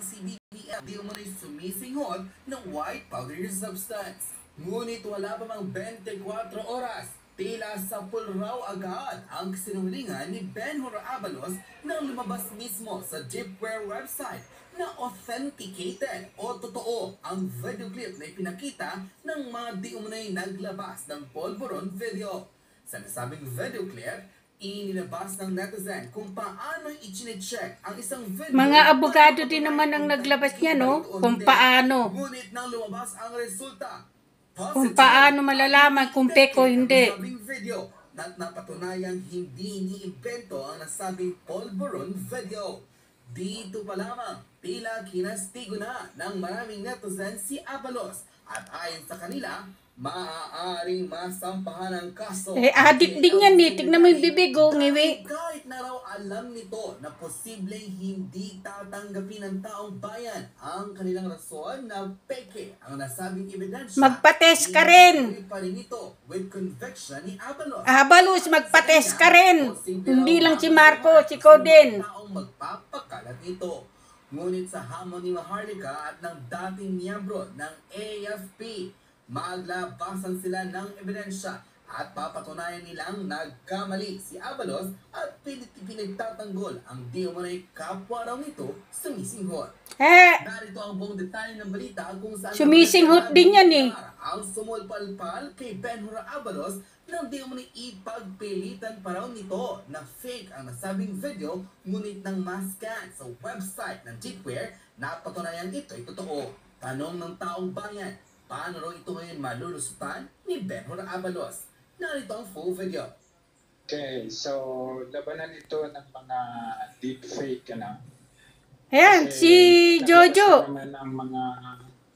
si BBM di umano'y sumisinghot ng white powdery substance. Ngunit wala pa mang 24 oras, tila sa raw agad ang sinungalingan ni Benhur Abalos nang lumabas mismo sa Deepware website na authenticated o totoo ang video clip na ipinakita ng mga di umano'y naglabas ng polvoron video. Sa nasabing video clip, inilabas ng netizen kung paano i-check ang isang video. Mga abogado din naman ang naglabas niya, no? Kung paano. Ngunit nang lumabas ang resulta, Kung paano malalaman kung peko hindi. Nasabing video na napatunayang hindi iniimbento ang nasabing polvoron video. Dito pa lamang, tila kinastigo na ng maraming netizen si Abalos at ayon sa kanila, maaaring masampahan ng kaso. Adik din yan eh. Tignan mo yung bibig ko, ngiwi. Kahit na raw alam nito na posibleng hindi tatanggapin ng taong bayan ang kanilang rason na peke ang nasabing ebidensya. Magpa-test ka rin. Pa rin ito with conviction ni Abalos. Abalos, magpa-test ka rin. Hindi lang si Marco, si Coden. Taong magpapakalat ito. Ngunit sa hamon ni Maharlika at ng dating miyembro ng AFP, maglabasan sila ng ebidensya at papatunayan nilang nagkamali si Abalos at pinagtatanggol ang di umano'y kapwa raw nito sumisinghot. Narito ang buong detalye ng balita kung saan sumisinghot din yan eh. Ang sumulpalpal kay Benhur Abalos nang di umano'y ipagpilitan pa raw nito na fake ang nasabing video, ngunit nang mascan sa website ng Deepware, napatunayan ito'y totoo. Tanong ng taong bayan, paano raw ito ngayon malulusutan ni Benhur Abalos? Narito ang full video. Okay, so labanan ito ng mga deepfake, Ayan, si Jojo. Naman ang mga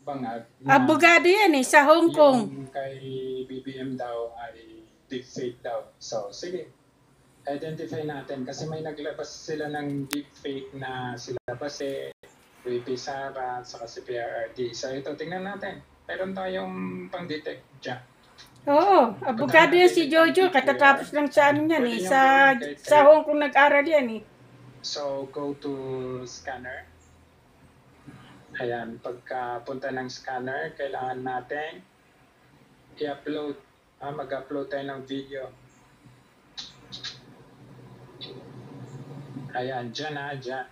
bangag Abogado yan eh, sa Hong Kong. Yung kay BBM daw ay deepfake daw. So, sige. Identify natin kasi may naglabas sila ng deepfake na sila pa si VP Sara saka si PRRD. So, ito, tingnan natin. Meron tayong pang-detect dyan. Oo, abogado yan si Jojo. Katatapos lang sa ano yan eh. Sa Hong Kong nag-aral yan eh. So, go to scanner. Ayan, pagka punta ng scanner, kailangan natin i-upload. Mag-upload tayo ng video. Ayan, dyan dyan.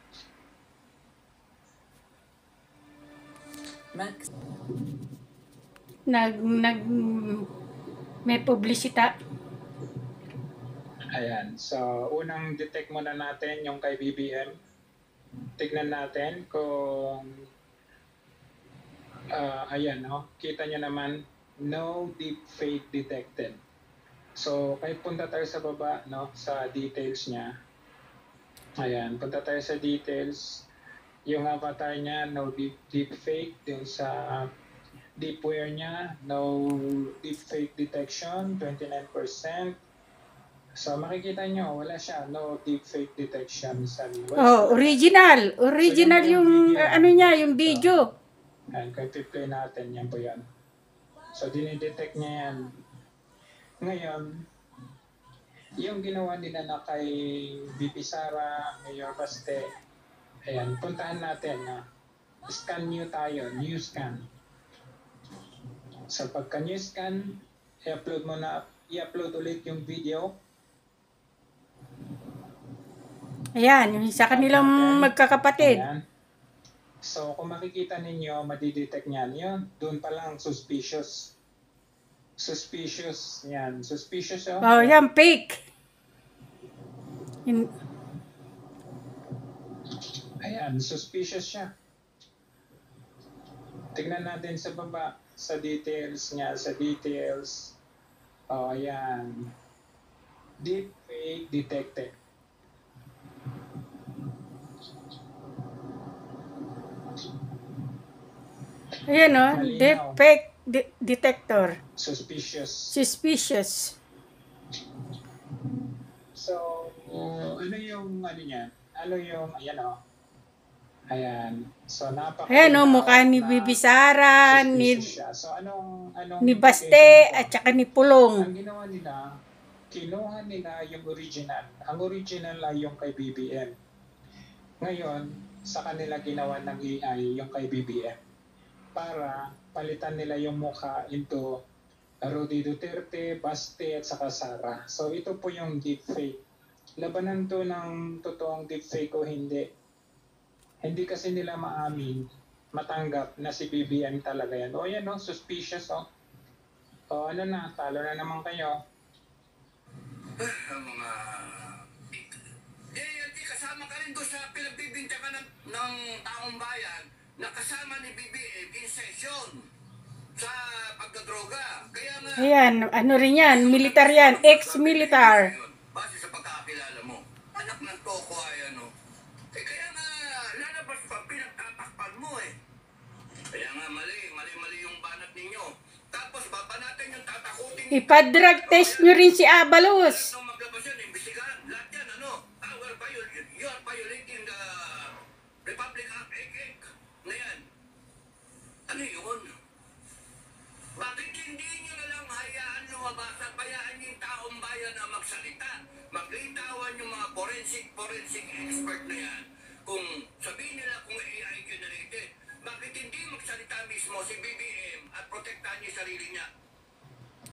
Max. May publisita. Ayan, so unang detect muna natin yung kay BBM. Tignan natin kung ayan, kita nyo naman, no deepfake detected. So, kaya punta tayo sa baba, sa details niya. Ayan, punta tayo sa details. Yung avatar niya, no deepfake. Yung sa Deepware niya, no deepfake detection, 29%. So, makikita nyo, wala siya, no deepfake detection sa website. Oh, original. Original so, yung ano niya, yung video. Ayan, kung i-play natin, yan po yan. So, dinidetect niya yan. Ngayon, yung ginawa nila na kay VP Sara, Mayor Baste, ayan, puntahan natin na scan new tayo, new scan. So, pagka new scan, i-upload ulit yung video. Ayan, yung sa kanilang magkakapatid. Ayan. So, kung makikita ninyo, madidetect niyan. Yun, doon pa lang suspicious. Suspicious. Yan, suspicious. Oh, yan, fake. Ayan, suspicious siya. Tignan natin sa baba, sa details niya, sa details. Oh, ayan. Deepfake detected. Ayan o, deepfake detector. Suspicious. Suspicious. So, ano yung ano niya? Ano yung, ayan o. Ayan. So, ayan o, mukha ni Bibi Sara, so, anong ni Baste, at saka ni Pulong. Ang ginawa nila, kinuha nila yung original. Ang original ay yung kay BBM. Ngayon, sa kanila ginawa ng AI yung kay BBM para palitan nila yung mukha into Rudy Duterte, Baste at saka Sara. So ito po yung deepfake. Labanan to ng totoong deepfake o hindi. Hindi kasi nila maamin, matanggap na si BBM talaga yan. O yan o, suspicious o. O ano na, talo na naman kayo. Ang mga... di kasama ka rin doon sa pinagbibintangan ng taong bayan na kasama ni BBM in session sa pagdadroga. Kaya nga... Ayan, ano rin yan, militar yan, ex-militar. Base sa pagkakilala mo, anak ng toko ay ano. Kaya nga lalabas pa, pinagtatakpan mo eh. Kaya nga mali yung banat ninyo. Tapos babanatan yung tatakutin. Ipadrag test nyo rin si Abalos. Nung maglabas yan, imbestigahan. Lahat yan, ano? You are violating the Republic Act na yan. Ano yun? Bakit hindi nyo na lang hayaan lumabas at bayaan yung taong bayan na magsalita? Maglitawan yung mga forensic expert na yan. Kung sabihin nila kung AI generation